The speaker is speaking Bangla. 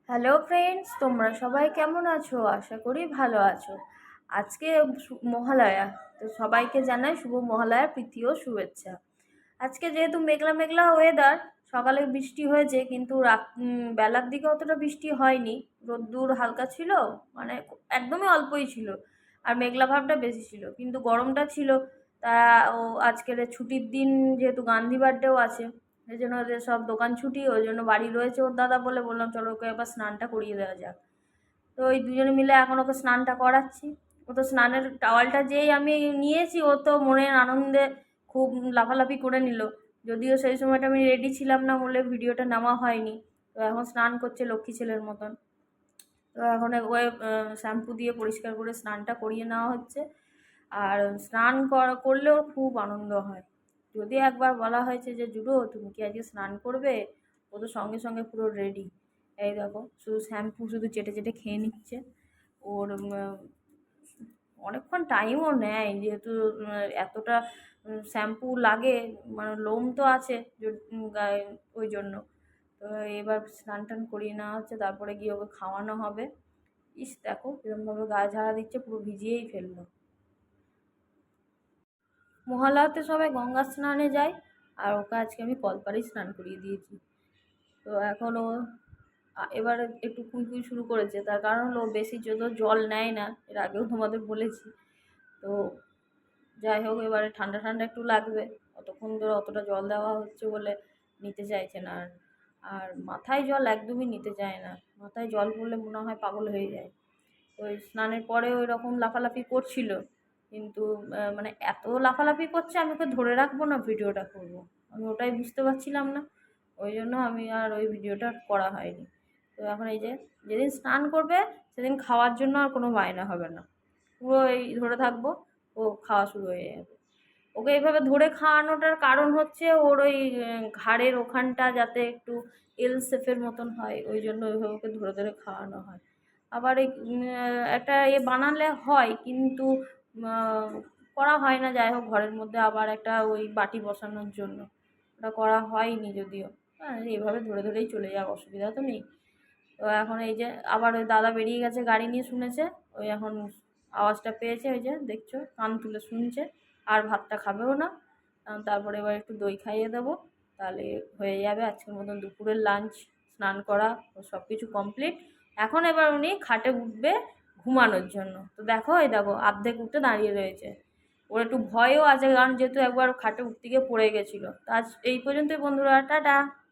হ্যালো ফ্রেন্ডস, তোমরা সবাই কেমন আছো? আশা করি ভালো আছো। আজকে মহালয়া, তো সবাইকে জানাই শুভ মহালয়ার প্রীতি ও শুভেচ্ছা। আজকে যেহেতু মেঘলা মেঘলা ওয়েদার, সকালে বৃষ্টি হয়েছে কিন্তু বেলার দিকে অতটা বৃষ্টি হয়নি। রোদ্দুর হালকা ছিল, মানে একদমই অল্পই ছিল, আর মেঘলা ভাবটা বেশি ছিল, কিন্তু গরমটা ছিল। তা ও আজকের ছুটির দিন, যেহেতু গান্ধী বার্থডেও আছে, এই জন্য ওদের সব দোকান ছুটি, ওই জন্য বাড়ি রয়েছে ওর দাদা বলে, বললাম চলো ওকে একবার স্নানটা করিয়ে দেওয়া যাক। তো ওই দুজনে মিলে এখন ওকে স্নানটা করাচ্ছি। ও তো স্নানের টাওয়ালটা যেই আমি নিয়েছি, ও তো মনের আনন্দে খুব লাফালাফি করে নিল। যদিও সেই সময়টা আমি রেডি ছিলাম না বলে ভিডিওটা নেওয়া হয়নি। তো এখন স্নান করছে লক্ষ্মী ছেলের মতন। তো এখন ওই শ্যাম্পু দিয়ে পরিষ্কার করে স্নানটা করিয়ে নেওয়া হচ্ছে। আর স্নান করলেও খুব আনন্দ হয়। যদি একবার বলা হয়েছে যে জুডো তুমি কি আজকে স্নান করবে, ও তো সঙ্গে সঙ্গে পুরো রেডি। এই দেখো, শুধু শ্যাম্পু শুধু চেটে চেটে খেয়ে নিচ্ছে। ওর অনেকক্ষণ টাইমও নেয়, যেহেতু এতটা শ্যাম্পু লাগে, মানে লোম তো আছে গায়ে, ওই জন্য। তো এবার স্নান টান করিয়ে নেওয়া হচ্ছে, তারপরে গিয়ে ওকে খাওয়ানো হবে। ইস দেখো কিরমভাবে গায়ে ঝাড়া দিচ্ছে, পুরো ভিজিয়েই ফেললো। মহালয়াতে সবাই গঙ্গা স্নানে যায়, আর ওকে আজকে আমি কলপাড়েই স্নান করিয়ে দিয়েছি। তো এখন ও এবার একটু কুই শুরু করেছে, তার কারণ হলো ও বেশি যত জল নেয় না, এর আগেও তোমাদের বলেছি। তো যাই হোক, এবারে ঠান্ডা ঠান্ডা একটু লাগবে, অতক্ষণ ধরে অতটা জল দেওয়া হচ্ছে বলে নিতে চাইছে না। আর আর মাথায় জল একদমই নিতে চায় না, মাথায় জল পড়লে মনে হয় পাগল হয়ে যায়। ওই স্নানের পরে ওই রকম লাফালাফি করছিল, কিন্তু মানে এত লাফালাফি করছে, আমি ওকে ধরে রাখবো না ভিডিওটা করব, আমি ওটাই বুঝতে পারছিলাম না। ওই জন্য আমি আর ওই ভিডিওটা করা হয়নি। তো এখন এই যে, যেদিন স্নান করবে সেদিন খাওয়ার জন্য আর কোনো বায়না হবে না, পুরো এই ধরে থাকবো, ও খাওয়া শুরু হয়ে যাবে। ওকে এইভাবে ধরে খাওয়ানোটার কারণ হচ্ছে ওর ওই ঘাড়ের ওখানটা যাতে একটু এল শেপের মতন হয়, ওই জন্য ওইভাবে ওকে ধরে ধরে খাওয়ানো হয়। আবার এই একটা বানালে হয়, কিন্তু আহ, করা হয় না। যাই হোক, ঘরের মধ্যে আবার একটা ওই বাটি বসানোর জন্য ওটা করা হয়নি যদিও। হ্যাঁ, এইভাবে ধরে ধরেই চলে যাক, অসুবিধা তো নেই। তো এখন এই যে আবার ওই দাদা বেরিয়ে গেছে গাড়ি নিয়ে, শুনেছে ওই এখন আওয়াজটা পেয়েছে, ওই যে দেখছো কান তুলে শুনছে। আর ভাতটা খাবেও না। তারপরে এবার একটু দই খাইয়ে দেবো, তাহলে হয়ে যাবে আজকের মতন দুপুরের লাঞ্চ। স্নান করা ও সব কিছু কমপ্লিট। এখন এবার উনি খাটে উঠবে ঘুমানোর জন্য। তো দেখো, এই দেখো অর্ধেক উঠে দাঁড়িয়ে রয়েছে। ওর একটু ভয়ও আছে, কারণ যেহেতু একবার খাটে উঠতে গিয়ে পড়ে গেছিলো। তো আজ এই পর্যন্তই বন্ধুরা, টাটা।